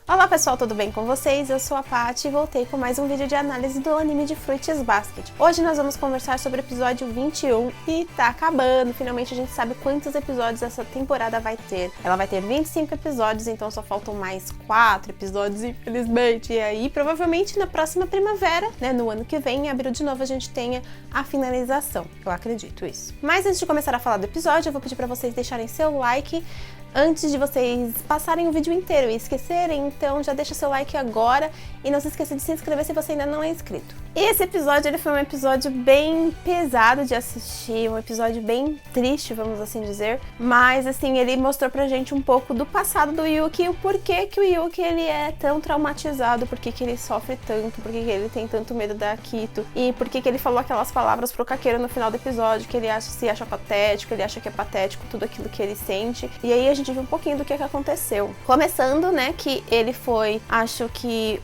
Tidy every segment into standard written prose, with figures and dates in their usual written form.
Olá pessoal, tudo bem com vocês? Eu sou a Paty e voltei com mais um vídeo de análise do anime de Fruits Basket. Hoje nós vamos conversar sobre o episódio 21 e tá acabando, finalmente a gente sabe quantos episódios essa temporada vai ter. Ela vai ter 25 episódios, então só faltam mais 4 episódios, infelizmente. E aí, provavelmente na próxima primavera, né, no ano que vem, em abril de novo, a gente tenha a finalização. Eu acredito isso. Mas antes de começar a falar do episódio, eu vou pedir pra vocês deixarem seu like antes de vocês passarem o vídeo inteiro e esquecerem, então já deixa seu like agora e não se esqueça de se inscrever se você ainda não é inscrito. E esse episódio ele foi um episódio bem pesado de assistir, um episódio bem triste, vamos assim dizer, mas assim, ele mostrou pra gente um pouco do passado do Yuki e o porquê que o Yuki ele é tão traumatizado, porquê que ele sofre tanto, porquê que ele tem tanto medo da Akito e porquê que ele falou aquelas palavras pro Kakeru no final do episódio, que ele se acha patético, ele acha que é patético tudo aquilo que ele sente. E aí a gente viu um pouquinho do que aconteceu. Começando, né, que ele foi, acho que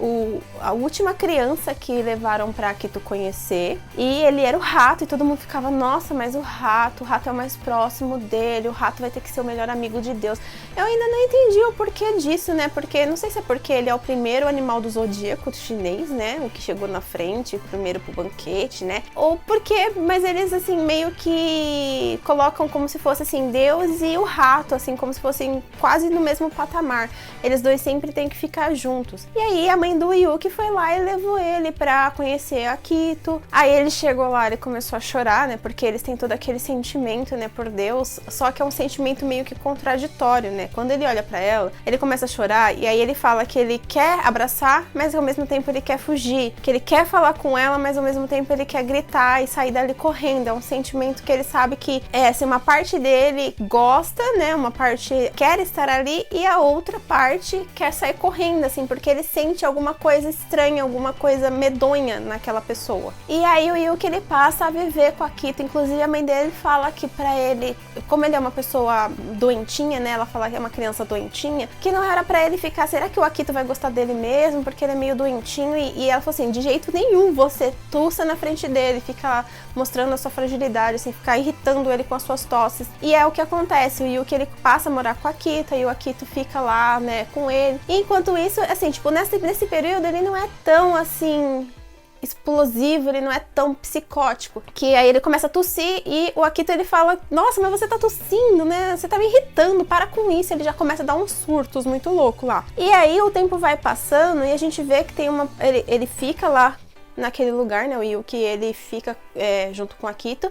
a última criança que levaram pra Akito conhecer, e ele era o rato, e todo mundo ficava, nossa, mas o rato é o mais próximo dele, o rato vai ter que ser o melhor amigo de Deus. Eu ainda não entendi o porquê disso, né, porque, não sei se é porque ele é o primeiro animal do zodíaco chinês, né, o que chegou na frente, o primeiro pro banquete, né, ou porque, mas eles, assim, meio que colocam como se fosse, assim, Deus e o rato, assim, como se fossem quase no mesmo patamar. Eles dois sempre têm que ficar juntos. E aí a mãe do Yuki foi lá e levou ele pra conhecer a Akito. Aí ele chegou lá, ele começou a chorar, né, porque eles têm todo aquele sentimento, né, por Deus, só que é um sentimento meio que contraditório, né. Quando ele olha pra ela, ele começa a chorar e aí ele fala que ele quer abraçar, mas ao mesmo tempo ele quer fugir, que ele quer falar com ela, mas ao mesmo tempo ele quer gritar e sair dali correndo. É um sentimento que ele sabe que assim, uma parte dele gosta, né, uma parte quer estar ali e a outra parte quer sair correndo, assim, porque ele sente alguma coisa estranha, alguma coisa medonha naquela pessoa. E aí o Yuki, ele passa a viver com a Akito, inclusive a mãe dele fala que pra ele, como ele é uma pessoa doentinha, né, ela fala que é uma criança doentinha, que não era pra ele ficar, será que o Akito vai gostar dele mesmo, porque ele é meio doentinho, e ela falou assim, de jeito nenhum, você tussa na frente dele, fica mostrando a sua fragilidade, assim, ficar irritando ele com as suas tosses. E é o que acontece, o Yuki, ele passa a morar com a Akito, e o Akito fica lá, né, com ele. E enquanto isso, assim, tipo, nesse período ele não é tão, assim, explosivo, ele não é tão psicótico, que aí ele começa a tossir e o Akito ele fala, nossa, mas você tá tossindo, né, você tá me irritando, para com isso. Ele já começa a dar uns surtos muito louco lá. E aí o tempo vai passando e a gente vê que tem ele fica lá naquele lugar, né, o Yuki, ele fica junto com a Akito.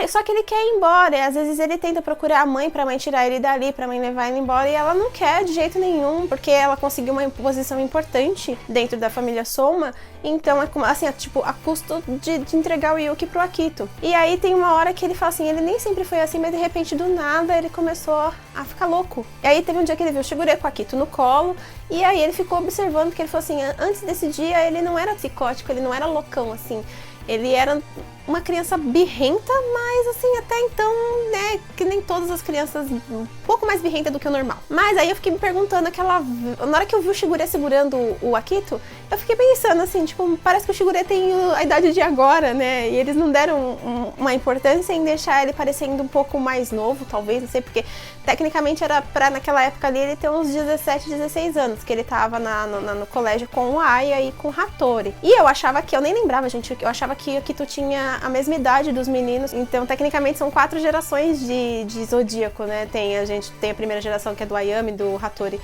Só que ele quer ir embora, e às vezes ele tenta procurar a mãe pra mãe tirar ele dali, pra mãe levar ele embora, e ela não quer de jeito nenhum, porque ela conseguiu uma posição importante dentro da família Souma, então é como, assim, tipo, a custo de entregar o Yuki pro Akito. E aí tem uma hora que ele fala assim, ele nem sempre foi assim, mas de repente do nada ele começou a ficar louco. E aí teve um dia que ele viu o Shigure com o Akito no colo, e aí ele ficou observando, porque ele falou assim, antes desse dia ele não era psicótico, ele não era loucão, assim, ele era uma criança birrenta, mas assim, até então, né, que nem todas as crianças, um pouco mais birrenta do que o normal. Mas aí eu fiquei me perguntando, na hora que eu vi o Shigure segurando o Akito, eu fiquei pensando assim, tipo, parece que o Shigure tem a idade de agora, né, e eles não deram uma importância em deixar ele parecendo um pouco mais novo, talvez, não sei, porque tecnicamente era pra naquela época ali ele ter uns 17, 16 anos, que ele tava no colégio com o Aya e com o Hattori. E eu nem lembrava, gente, eu achava que o Akito tinha a mesma idade dos meninos, então tecnicamente são 4 gerações de Zodíaco, né? A gente tem a primeira geração que é do Ayami, do Hattori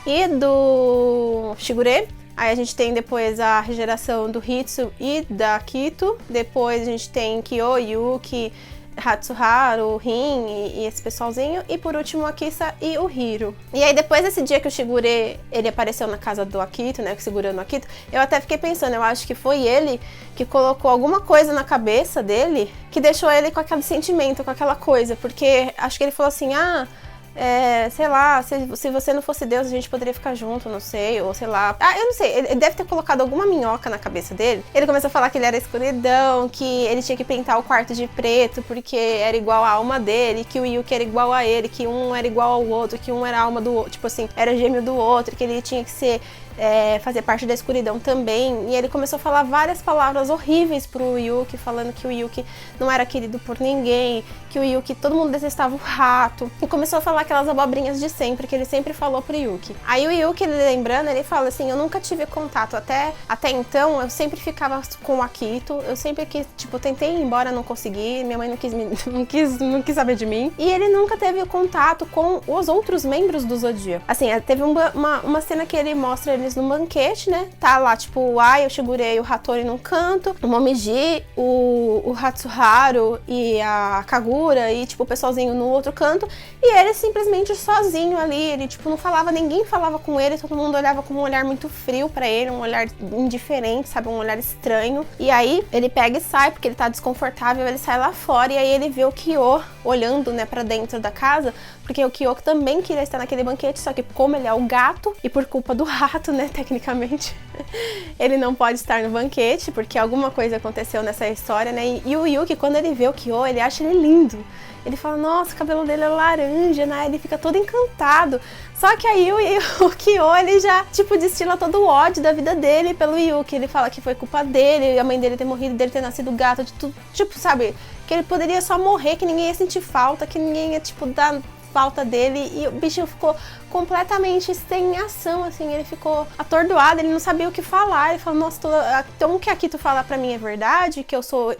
e do Shigure. Aí a gente tem depois a geração do Hitsu e da Akito. Depois a gente tem Kyo, Yuki, Hatsuharu, Rin e esse pessoalzinho, e por último a Kisa e o Hiro. E aí depois desse dia que o Shigure ele apareceu na casa do Akito, né, segurando o Akito, eu até fiquei pensando, eu acho que foi ele que colocou alguma coisa na cabeça dele que deixou ele com aquele sentimento, com aquela coisa, porque acho que ele falou assim, sei lá, se você não fosse Deus, a gente poderia ficar junto, não sei, ou sei lá. Eu não sei, ele deve ter colocado alguma minhoca na cabeça dele. Ele começou a falar que ele era escuridão, que ele tinha que pintar o quarto de preto porque era igual a alma dele, que o Yuki era igual a ele, que um era igual ao outro, que um era a alma do outro, tipo assim, era gêmeo do outro, que ele tinha que ser fazer parte da escuridão também. E ele começou a falar várias palavras horríveis pro Yuki, falando que o Yuki não era querido por ninguém, que o Yuki, todo mundo detestava o rato, e começou a falar aquelas abobrinhas de sempre, que ele sempre falou pro Yuki. Aí o Yuki, ele lembrando, ele fala assim, eu nunca tive contato, até então eu sempre ficava com o Akito, eu sempre quis, tipo, tentei ir embora, não consegui, minha mãe não quis saber de mim, e ele nunca teve contato com os outros membros do Zodíaco. Assim, teve uma cena que ele mostra eles num banquete, né, tá lá, tipo, o Ai, o Shigure e o Hattori num canto, o Momiji, o Hatsuharu e a Kagura e, tipo, o pessoalzinho no outro canto, e ele simplesmente sozinho ali, ele, tipo, não falava, ninguém falava com ele, todo mundo olhava com um olhar muito frio pra ele, um olhar indiferente, sabe, um olhar estranho. E aí ele pega e sai, porque ele tá desconfortável, ele sai lá fora e aí ele vê o Kyo olhando, né, pra dentro da casa, porque o Kyo também queria estar naquele banquete, só que como ele é o gato, e por culpa do rato, né, tecnicamente, ele não pode estar no banquete, porque alguma coisa aconteceu nessa história, né, e o Yuki, quando ele vê o Kyo, ele acha ele lindo. Ele fala, nossa, o cabelo dele é laranja, né? Ele fica todo encantado. Só que aí o Kyo, ele já, tipo, destila todo o ódio da vida dele pelo Yuki. Ele fala que foi culpa dele, a mãe dele ter morrido, dele ter nascido gato, de tudo. Tipo, sabe? Que ele poderia só morrer, que ninguém ia sentir falta, que ninguém ia, tipo, dar falta dele. E o bichinho ficou completamente sem ação, assim, ele ficou atordoado, ele não sabia o que falar, ele falou, nossa, então o que aqui tu fala pra mim é verdade, que eu sou,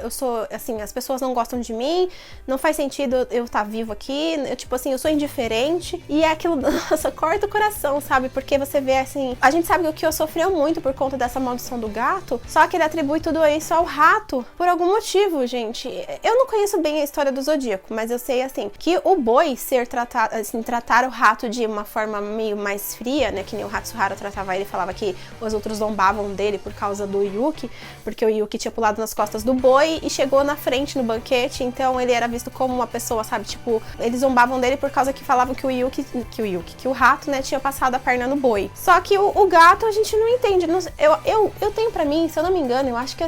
assim, as pessoas não gostam de mim, não faz sentido eu estar vivo aqui, eu, tipo assim, eu sou indiferente, e é aquilo, nossa, corta o coração, sabe, porque você vê, assim, a gente sabe que o Kyo sofreu muito por conta dessa maldição do gato, só que ele atribui tudo isso ao rato, por algum motivo, gente. Eu não conheço bem a história do Zodíaco, mas eu sei, assim, que o boi ser tratado, assim, tratar o rato de uma forma meio mais fria, né, que nem o Hatsuharu tratava ele, falava que os outros zombavam dele por causa do Yuki, porque o Yuki tinha pulado nas costas do boi e chegou na frente no banquete, então ele era visto como uma pessoa, sabe, tipo, eles zombavam dele por causa que falavam que o rato, né, tinha passado a perna no boi. Só que o gato a gente não entende, eu tenho pra mim, se eu não me engano, eu acho que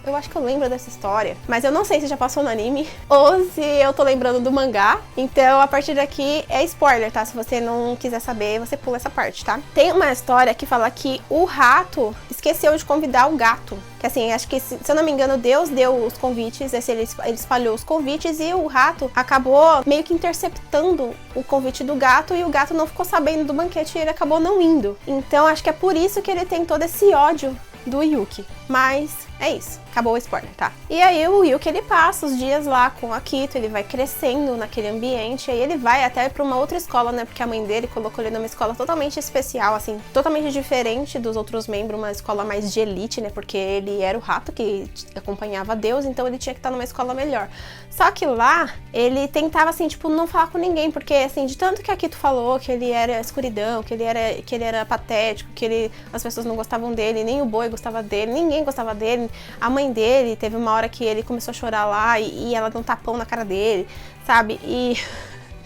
eu acho que eu lembro dessa história, mas eu não sei se já passou no anime ou se eu tô lembrando do mangá. Então, a partir daqui é spoiler, tá? Se você não quiser saber, você pula essa parte, tá? Tem uma história que fala que o rato esqueceu de convidar o gato. Que assim, acho que, se eu não me engano, Deus deu os convites, ele espalhou os convites e o rato acabou meio que interceptando o convite do gato e o gato não ficou sabendo do banquete e ele acabou não indo. Então, acho que é por isso que ele tem todo esse ódio do Yuki. Mas é isso, acabou o spoiler, tá? E aí o Yuki, ele passa os dias lá com o Akito, ele vai crescendo naquele ambiente, aí ele vai até pra uma outra escola, né? Porque a mãe dele colocou ele numa escola totalmente especial, assim, totalmente diferente dos outros membros, uma escola mais de elite, né? Porque ele era o rato que acompanhava Deus, então ele tinha que estar numa escola melhor. Só que lá, ele tentava, assim, tipo, não falar com ninguém, porque, assim, de tanto que Akito falou que ele era escuridão, que ele era patético, que as pessoas não gostavam dele, nem o boi gostava dele, ninguém gostava dele. A mãe dele, teve uma hora que ele começou a chorar lá e ela deu um tapão na cara dele, sabe? E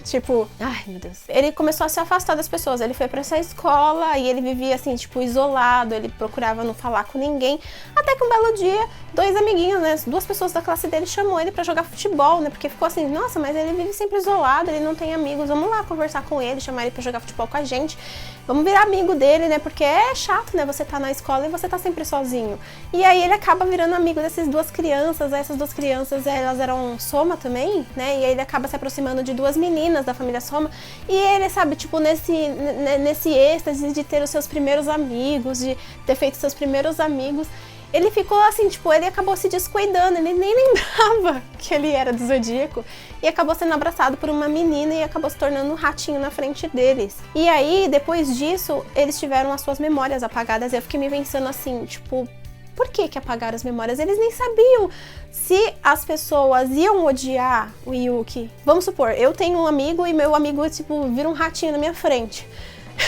tipo, ai meu Deus. Ele começou a se afastar das pessoas, ele foi pra essa escola e ele vivia assim, tipo, isolado, ele procurava não falar com ninguém, até que um belo dia, dois amiguinhos, né, duas pessoas da classe dele chamou ele pra jogar futebol, né, porque ficou assim, nossa, mas ele vive sempre isolado, ele não tem amigos, vamos lá conversar com ele, chamar ele pra jogar futebol com a gente, vamos virar amigo dele, né, porque é chato, né, você tá na escola e você tá sempre sozinho. E aí ele acaba virando amigo dessas duas crianças, essas duas crianças, elas eram Soma também, né, e aí ele acaba se aproximando de duas meninas da família Soma, e ele, sabe, tipo, nesse êxtase de ter os seus primeiros amigos, de ter feito seus primeiros amigos, ele ficou assim, tipo, ele acabou se descuidando, ele nem lembrava que ele era do Zodíaco e acabou sendo abraçado por uma menina e acabou se tornando um ratinho na frente deles. E aí, depois disso, eles tiveram as suas memórias apagadas e eu fiquei me pensando assim, tipo, por que apagaram as memórias? Eles nem sabiam se as pessoas iam odiar o Yuki. Vamos supor, eu tenho um amigo e meu amigo, tipo, vira um ratinho na minha frente.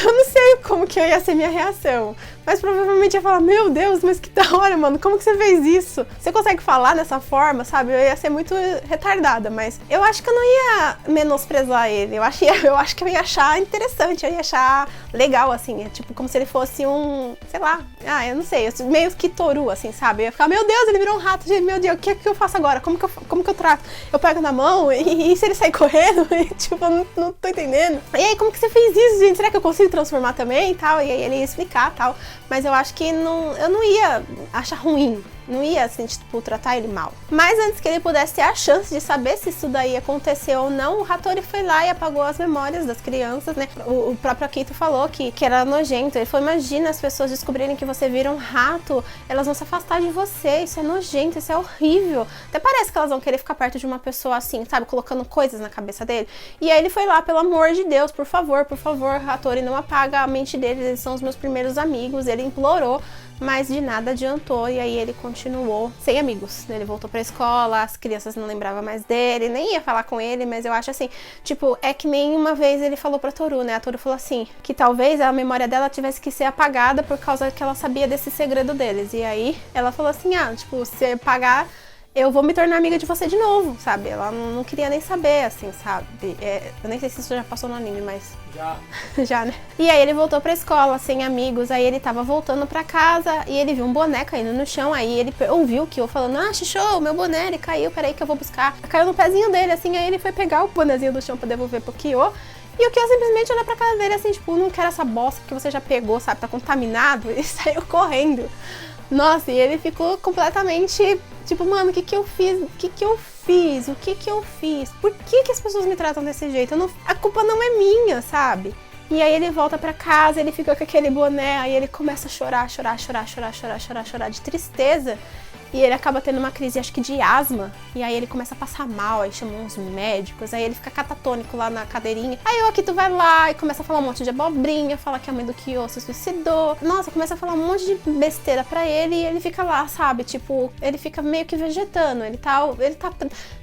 Eu não sei como que ia ser minha reação, mas provavelmente ia falar, meu Deus, mas que da hora, mano, como que você fez isso? Você consegue falar dessa forma, sabe? Eu ia ser muito retardada, mas eu acho que eu não ia menosprezar ele, eu acho que eu ia achar interessante, eu ia achar legal, assim, é tipo como se ele fosse um, sei lá, eu não sei, meio que Toru, assim, sabe? Eu ia ficar, meu Deus, ele virou um rato, gente, meu Deus, o que é que eu faço agora? Como que eu trato? Eu pego na mão e se ele sair correndo? E, tipo, eu não tô entendendo. E aí, como que você fez isso, gente? Será que eu consigo transformar também e tal? E aí ele ia explicar e tal. Mas eu acho que eu não ia achar ruim, não ia, assim, tipo, tratar ele mal. Mas antes que ele pudesse ter a chance de saber se isso daí aconteceu ou não, o Hattori foi lá e apagou as memórias das crianças, né? O próprio Akito falou que era nojento. Ele falou, imagina as pessoas descobrirem que você vira um rato, elas vão se afastar de você, isso é nojento, isso é horrível. Até parece que elas vão querer ficar perto de uma pessoa assim, sabe? Colocando coisas na cabeça dele. E aí ele foi lá, pelo amor de Deus, por favor, Hattori, não apaga a mente deles, eles são os meus primeiros amigos. Ele implorou, mas de nada adiantou, e aí ele continuou sem amigos. Ele voltou pra escola, as crianças não lembravam mais dele, nem ia falar com ele, mas eu acho assim, tipo, é que nem uma vez ele falou pra Toru, né? A Toru falou assim, que talvez a memória dela tivesse que ser apagada por causa que ela sabia desse segredo deles. E aí ela falou assim, tipo, se apagar, eu vou me tornar amiga de você de novo, sabe? Ela não queria nem saber, assim, sabe? Eu nem sei se isso já passou no anime, mas... Já, né? E aí ele voltou pra escola, sem amigos, aí ele tava voltando pra casa e ele viu um boné caindo no chão, aí ele ouviu o Kyo falando, Shishou, meu boné, ele caiu, peraí que eu vou buscar. Caiu no pezinho dele, assim, aí ele foi pegar o bonézinho do chão pra devolver pro Kyo. E o Kyo simplesmente olhou pra cara dele assim, tipo, não quero essa bosta que você já pegou, sabe? Tá contaminado, e saiu correndo. Nossa, e ele ficou completamente, tipo, mano, o que eu fiz? O que eu fiz? Por que as pessoas me tratam desse jeito? A culpa não é minha, sabe? E aí ele volta pra casa, ele fica com aquele boné, aí ele começa a chorar de tristeza. E ele acaba tendo uma crise, acho que de asma. E aí ele começa a passar mal, aí chamam uns médicos, aí ele fica catatônico lá na cadeirinha. Aí o Akito vai lá e começa a falar um monte de abobrinha, fala que a mãe do Kyo se suicidou. Nossa, começa a falar um monte de besteira pra ele e ele fica lá, sabe? Tipo, ele fica meio que vegetando.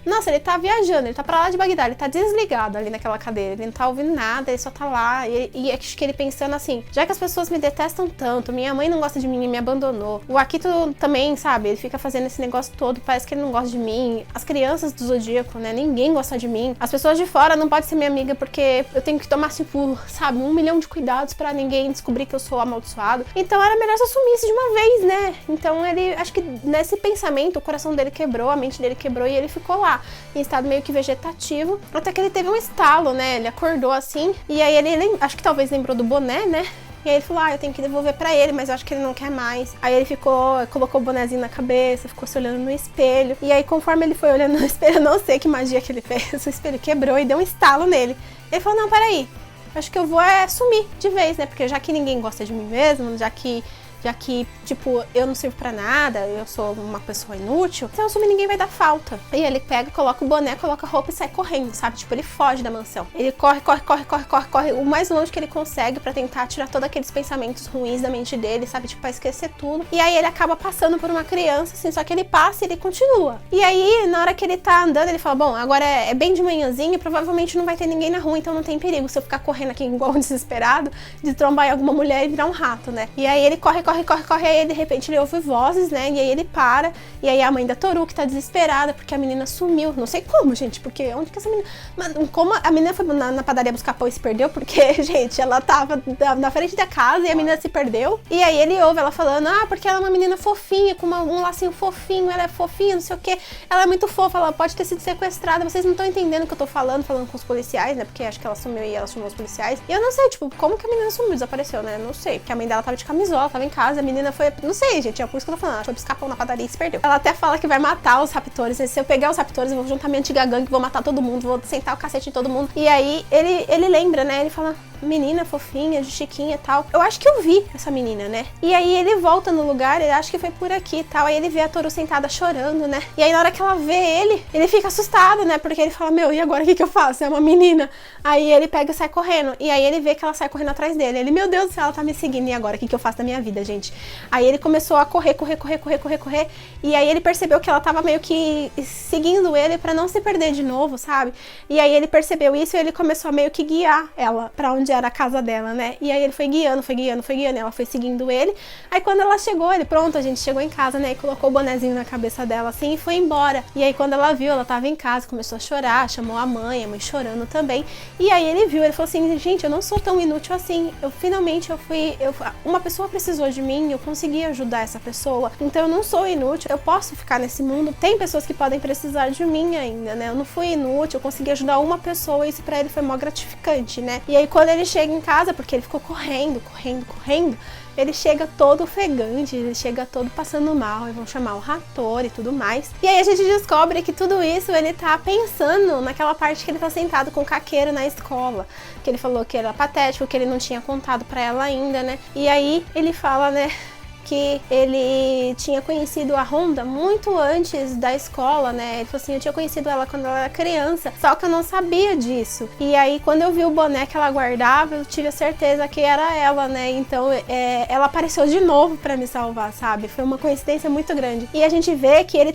Nossa, ele tá viajando, ele tá pra lá de Bagdá, ele tá desligado ali naquela cadeira. Ele não tá ouvindo nada, ele só tá lá. E acho que ele pensando assim, já que as pessoas me detestam tanto, minha mãe não gosta de mim e me abandonou. O Akito também, sabe? Ele fica fazendo esse negócio todo, parece que ele não gosta de mim. As crianças do Zodíaco, né? Ninguém gosta de mim. As pessoas de fora não podem ser minha amiga porque eu tenho que tomar, tipo, sabe, 1 milhão de cuidados pra ninguém descobrir que eu sou amaldiçoado. Então era melhor se eu sumisse de uma vez, né? Então ele, acho que nesse pensamento, o coração dele quebrou, a mente dele quebrou e ele ficou lá, em estado meio que vegetativo. Até que ele teve um estalo, né? Ele acordou assim, e aí ele, acho que talvez lembrou do boné, né? E aí ele falou, eu tenho que devolver pra ele, mas eu acho que ele não quer mais. Aí ele colocou o bonezinho na cabeça, ficou se olhando no espelho. E aí conforme ele foi olhando no espelho, eu não sei que magia que ele fez, o espelho quebrou e deu um estalo nele. Ele falou, não, peraí, acho que eu vou sumir de vez, né? Porque já que ninguém gosta de mim mesmo, já que, tipo, eu não sirvo pra nada, eu sou uma pessoa inútil, se eu sumir ninguém vai dar falta. E ele pega, coloca o boné, coloca a roupa e sai correndo, sabe? Tipo, ele foge da mansão. Ele corre o mais longe que ele consegue pra tentar tirar todos aqueles pensamentos ruins da mente dele, sabe? Tipo, pra esquecer tudo. E aí ele acaba passando por uma criança, assim, só que ele passa e ele continua. E aí, na hora que ele tá andando, ele fala, bom, agora é bem de manhãzinho, provavelmente não vai ter ninguém na rua, então não tem perigo se eu ficar correndo aqui igual um desesperado, de trombar em alguma mulher e virar um rato, né? E aí ele corre, aí de repente ele ouve vozes, né, e aí ele para, e aí a mãe da Toru que tá desesperada porque a menina sumiu, não sei como, gente, porque onde que essa menina, como a menina foi na padaria buscar pão e se perdeu, porque, gente, ela tava na frente da casa e a menina se perdeu, e aí ele ouve ela falando, porque ela é uma menina fofinha, com um lacinho fofinho, ela é fofinha, não sei o que, ela é muito fofa, ela pode ter sido sequestrada, vocês não estão entendendo o que eu tô falando com os policiais, né, porque acho que ela sumiu e ela chamou os policiais, e eu não sei, tipo, como que a menina sumiu, desapareceu, né, não sei, porque a mãe dela tava de camisola, tava em casa, a menina foi, não sei, gente, é por isso que eu tô falando, ela foi buscar pão na padaria e se perdeu. Ela até fala que vai matar os raptores, se eu pegar os raptores, eu vou juntar minha antiga gangue, vou matar todo mundo, vou sentar o cacete em todo mundo. E aí, ele lembra, né, ele fala, menina fofinha, de chiquinha e tal. Eu acho que eu vi essa menina, né? E aí ele volta no lugar, ele acha que foi por aqui e tal, aí ele vê a Toru sentada chorando, né? E aí na hora que ela vê ele fica assustado, né? Porque ele fala, meu, e agora o que eu faço? É uma menina. Aí ele pega e sai correndo, e aí ele vê que ela sai correndo atrás dele. Ele, meu Deus do céu, ela tá me seguindo, e agora o que eu faço da minha vida, gente? Aí ele começou a correr, e aí ele percebeu que ela tava meio que seguindo ele pra não se perder de novo, sabe? E aí ele percebeu isso e ele começou a meio que guiar ela pra onde era a casa dela, né? E aí ele foi guiando, ela foi seguindo ele. Aí quando ela chegou, ele, pronto, a gente chegou em casa, né? E colocou o bonezinho na cabeça dela assim e foi embora. E aí quando ela viu, ela tava em casa, começou a chorar, chamou a mãe chorando também. E aí ele viu, ele falou assim, gente, eu não sou tão inútil assim. Uma pessoa precisou de mim, eu consegui ajudar essa pessoa. Então eu não sou inútil, eu posso ficar nesse mundo. Tem pessoas que podem precisar de mim ainda, né? Eu não fui inútil, eu consegui ajudar uma pessoa e isso pra ele foi mó gratificante, né? E aí quando ele ele chega em casa, porque ele ficou correndo, ele chega todo ofegante, ele chega todo passando mal, e vão chamar o Hattori e tudo mais. E aí a gente descobre que tudo isso ele tá pensando naquela parte que ele tá sentado com o Kakeru na escola, que ele falou que era patético, que ele não tinha contado pra ela ainda, né? E aí ele fala, né, que ele tinha conhecido a Honda muito antes da escola, né? Ele falou assim, eu tinha conhecido ela quando ela era criança, só que eu não sabia disso. E aí, quando eu vi o boné que ela guardava, eu tive a certeza que era ela, né? Então, ela apareceu de novo pra me salvar, sabe? Foi uma coincidência muito grande. E a gente vê que ele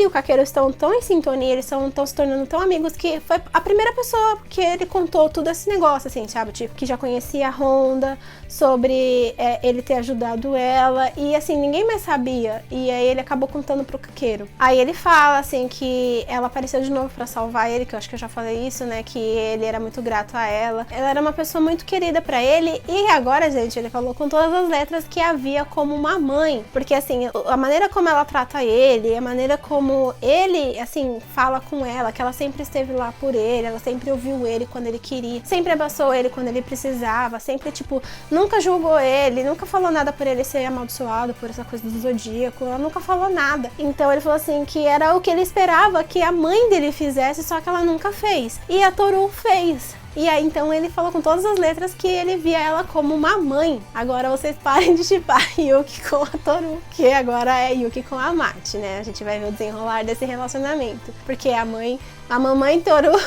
e o Kakeru estão tão em sintonia, eles estão se tornando tão amigos, que foi a primeira pessoa que ele contou tudo esse negócio, assim, sabe? Tipo, que já conhecia a Honda, sobre ele ter ajudado ela. E assim, ninguém mais sabia. E aí ele acabou contando pro Kakeru. Aí ele fala, assim, que ela apareceu de novo pra salvar ele, que eu acho que eu já falei isso, né? Que ele era muito grato a ela. Ela era uma pessoa muito querida pra ele. E agora, gente, ele falou com todas as letras que havia como uma mãe. Porque, assim, a maneira como ela trata ele, a maneira como ele, assim, fala com ela, que ela sempre esteve lá por ele, ela sempre ouviu ele quando ele queria, sempre abraçou ele quando ele precisava, sempre, tipo, nunca julgou ele, nunca falou nada por ele ser amaldiçoado, por essa coisa do zodíaco, ela nunca falou nada. Então ele falou assim que era o que ele esperava que a mãe dele fizesse, só que ela nunca fez. E a Toru fez. E aí então ele falou com todas as letras que ele via ela como uma mãe. Agora vocês parem de chipar Yuki com a Toru, que agora é Yuki com a Mate, né? A gente vai ver o desenrolar desse relacionamento. Porque a mamãe Toru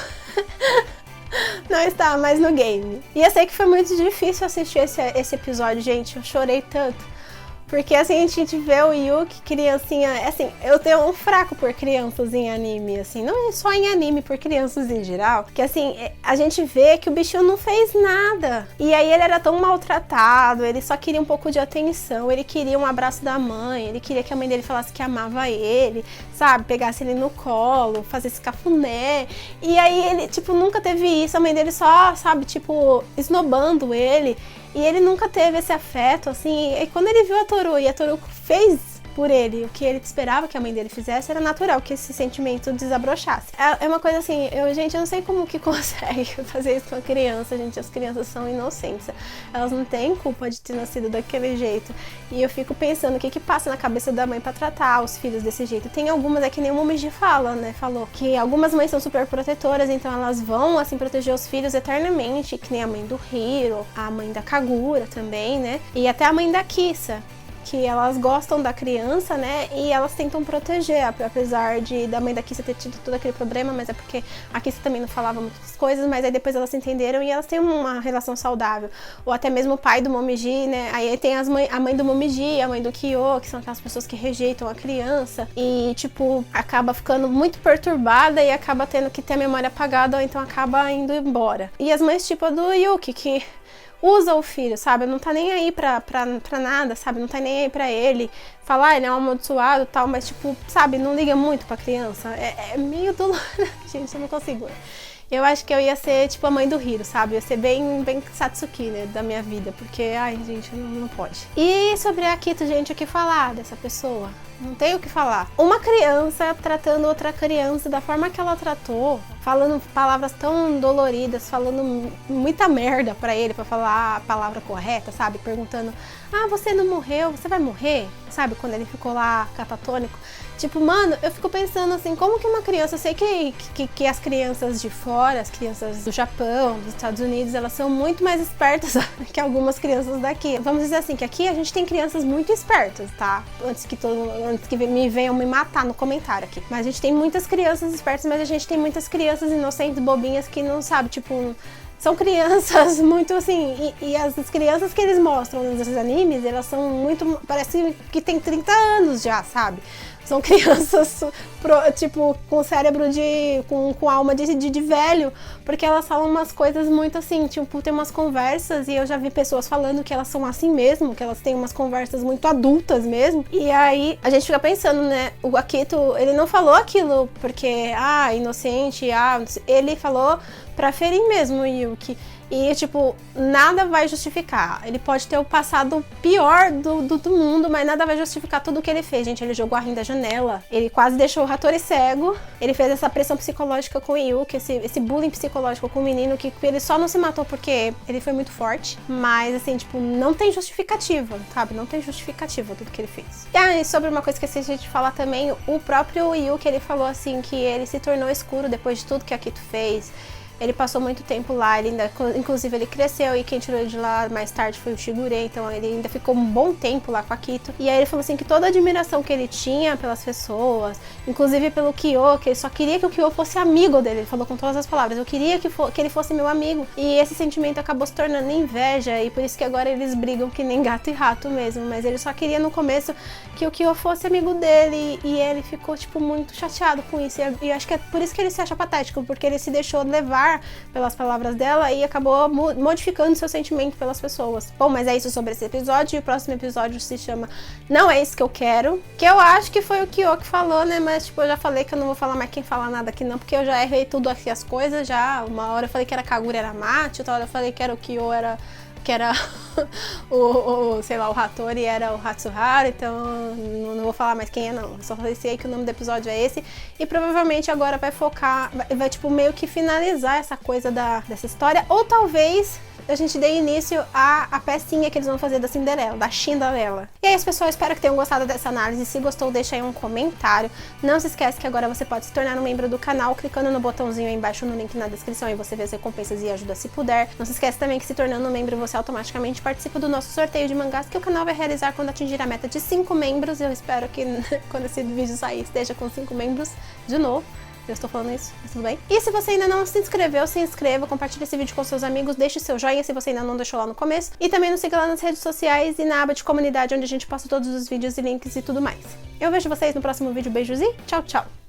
não está mais no game. E eu sei que foi muito difícil assistir esse episódio, gente. Eu chorei tanto. Porque assim, a gente vê o Yuki, criancinha, assim, eu tenho um fraco por crianças em anime, assim, não só em anime, por crianças em geral, que assim, a gente vê que o bichinho não fez nada. E aí ele era tão maltratado, ele só queria um pouco de atenção, ele queria um abraço da mãe, ele queria que a mãe dele falasse que amava ele, sabe, pegasse ele no colo, fazesse cafuné. E aí ele, tipo, nunca teve isso, a mãe dele só, sabe, tipo, esnobando ele. E ele nunca teve esse afeto, assim, e quando ele viu a Toru, e a Toru fez por ele o que ele esperava que a mãe dele fizesse, era natural que esse sentimento desabrochasse. É uma coisa assim, gente, eu não sei como que consegue fazer isso com a criança, gente, as crianças são inocentes, elas não têm culpa de ter nascido daquele jeito, e eu fico pensando o que passa na cabeça da mãe pra tratar os filhos desse jeito. Tem algumas, que nem o Momiji fala, né, falou que algumas mães são super protetoras, então elas vão, assim, proteger os filhos eternamente, que nem a mãe do Hiro, a mãe da Kagura também, né, e até a mãe da Kisa, que elas gostam da criança, né, e elas tentam proteger, apesar da mãe da Kisa ter tido todo aquele problema, mas é porque a Kisa também não falava muitas coisas, mas aí depois elas se entenderam e elas têm uma relação saudável. Ou até mesmo o pai do Momiji, né, aí tem a mãe do Momiji, a mãe do Kyo, que são aquelas pessoas que rejeitam a criança e, tipo, acaba ficando muito perturbada e acaba tendo que ter a memória apagada, ou então acaba indo embora. E as mães tipo a do Yuki, que usa o filho, sabe? Não tá nem aí pra nada, sabe? Não tá nem aí pra ele. Falar, ele é um amaldiçoado e tal, mas, tipo, sabe? Não liga muito pra criança. É meio doloroso. Gente, eu não consigo. Eu acho que eu ia ser, tipo, a mãe do Hiro, sabe? Eu ia ser bem Satsuki, né? Da minha vida. Porque, ai, gente, não pode. E sobre a Akito, gente, o que falar dessa pessoa? Não tem o que falar. Uma criança tratando outra criança da forma que ela tratou, falando palavras tão doloridas, falando muita merda pra ele, pra falar a palavra correta, sabe? Perguntando, você não morreu? Você vai morrer? Sabe? Quando ele ficou lá catatônico. Tipo, mano, eu fico pensando assim, como que uma criança, eu sei que as crianças de fora, as crianças do Japão, dos Estados Unidos, elas são muito mais espertas que algumas crianças daqui. Vamos dizer assim, que aqui a gente tem crianças muito espertas, tá? Antes que me venham me matar no comentário aqui. Mas a gente tem muitas crianças espertas, mas a gente tem muitas crianças inocentes, bobinhas, que não sabe, tipo, são crianças muito assim, e as crianças que eles mostram nos animes, elas são muito, parece que tem 30 anos já, sabe? São crianças, tipo, com cérebro com alma de velho, porque elas falam umas coisas muito assim, tipo, tem umas conversas, e eu já vi pessoas falando que elas são assim mesmo, que elas têm umas conversas muito adultas mesmo, e aí a gente fica pensando, né, o Akito, ele não falou aquilo porque, inocente, ele falou pra ferir mesmo o Yuki. E, tipo, nada vai justificar. Ele pode ter o passado pior do mundo, mas nada vai justificar tudo o que ele fez, gente. Ele jogou a Rin da janela, ele quase deixou o Hattori cego, ele fez essa pressão psicológica com o Yuki, esse bullying psicológico com o menino, que ele só não se matou porque ele foi muito forte. Mas, assim, tipo, não tem justificativa, sabe? Não tem justificativa tudo que ele fez. E sobre uma coisa que a gente falar também, o próprio Yuki, ele falou, assim, que ele se tornou escuro depois de tudo que a Akito fez. Ele passou muito tempo lá, inclusive ele cresceu e quem tirou ele de lá mais tarde foi o Shigure, então ele ainda ficou um bom tempo lá com a Akito. E aí ele falou assim que toda a admiração que ele tinha pelas pessoas, inclusive pelo Kyo, que ele só queria que o Kyo fosse amigo dele, ele falou com todas as palavras, eu queria que ele fosse meu amigo. E esse sentimento acabou se tornando inveja, e por isso que agora eles brigam que nem gato e rato mesmo, mas ele só queria no começo que o Kyo fosse amigo dele, e ele ficou, tipo, muito chateado com isso. E acho que é por isso que ele se acha patético, porque ele se deixou levar pelas palavras dela e acabou modificando seu sentimento pelas pessoas. Bom, mas é isso sobre esse episódio, e o próximo episódio se chama Não É Isso Que Eu Quero, que eu acho que foi o Kyo que falou, né, mas tipo, eu já falei que eu não vou falar mais quem fala nada aqui não, porque eu já errei tudo aqui as coisas já. Uma hora eu falei que era Kagura, era Mate, outra hora eu falei que era o Kyo, que era sei lá, o Hattori era o Hatsuharu, então não vou falar mais quem é não, eu só falei que o nome do episódio é esse, e provavelmente agora vai focar, vai tipo meio que finalizar essa coisa dessa história, ou talvez a gente dê início à pecinha que eles vão fazer da Cinderela, da Cinderela. E é isso, pessoal, espero que tenham gostado dessa análise. Se gostou, deixa aí um comentário. Não se esquece que agora você pode se tornar um membro do canal clicando no botãozinho aí embaixo no link na descrição, e você vê as recompensas e ajuda se puder. Não se esquece também que se tornando um membro você automaticamente participa do nosso sorteio de mangás que o canal vai realizar quando atingir a meta de 5 membros. Eu espero que quando esse vídeo sair esteja com 5 membros de novo. Eu estou falando isso, mas tudo bem? E se você ainda não se inscreveu, se inscreva, compartilhe esse vídeo com seus amigos, deixe seu joinha se você ainda não deixou lá no começo. E também nos siga lá nas redes sociais e na aba de comunidade, onde a gente posta todos os vídeos e links e tudo mais. Eu vejo vocês no próximo vídeo. Beijos e tchau, tchau!